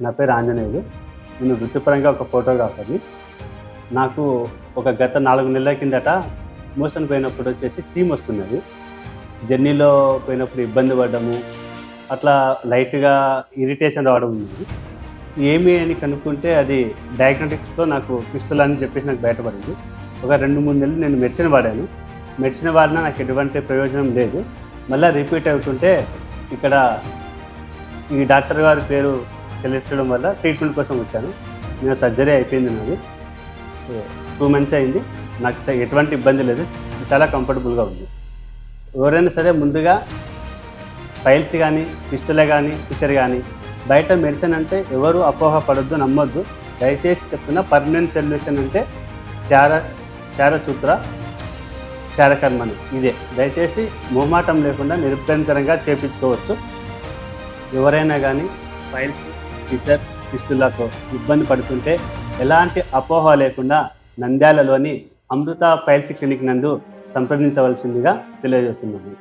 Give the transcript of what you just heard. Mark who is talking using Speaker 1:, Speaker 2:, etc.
Speaker 1: నా పేరు ఆంజనేయులు. నేను వృత్తిపరంగా ఒక ఫోటోగ్రాఫర్‌ని. నాకు గత 4 నెలల కిందట మోషన్ పోయినప్పుడు వచ్చేసి చీమొస్తున్నది. జర్నీలో పోయినప్పుడు ఇబ్బంది పడ్డము, అట్లా లైట్‌గా ఇరిటేషన్ రావడం ఉంది. ఏమి అని కనుక్కుంటే అది డయాగ్నోస్టిక్స్‌లో నాకు ఫిస్టులా అని చెప్పేసి నాకు బయటపడింది. ఒక 2, 3 నెలలు నేను మెడిసిన్ వాడాను. మెడిసిన్ వాడినా నాకు ఎటువంటి ప్రయోజనం లేదు. మళ్ళా రిపీట్ అవుతుంటే ఇక్కడ ఈ డాక్టర్ గారి పేరు తెలియడం వల్ల ట్రీట్మెంట్ కోసం వచ్చాను. నేను సర్జరీ అయిపోయింది నాది. 2 మంత్స్ అయింది. నాకు ఎటువంటి ఇబ్బంది లేదు. చాలా కంఫర్టబుల్గా ఉంది. ఎవరైనా సరే ముందుగా పైల్స్ కానీ, ఫిస్టులా కానీ, ఫిషర్ కానీ బయట మెడిసిన్ అంటే ఎవరు అపోహ పడొద్దు, నమ్మొద్దు. దయచేసి చెప్తున్నా, పర్మనెంట్ సొల్యూషన్ అంటే క్షారసూత్ర క్షారకర్మని ఇదే. దయచేసి మొహమాటం లేకుండా నిరభ్యంతరంగా చేపించుకోవచ్చు. ఎవరైనా కానీ పైల్స్, ఫిషర్, ఫిస్టులాతో ఇబ్బంది పడుతుంటే ఎలాంటి అపోహ లేకుండా నంద్యాలలోని అమృత పైల్స్ క్లినిక్ నందు సంప్రదించవలసిందిగా తెలియజేస్తున్నాను.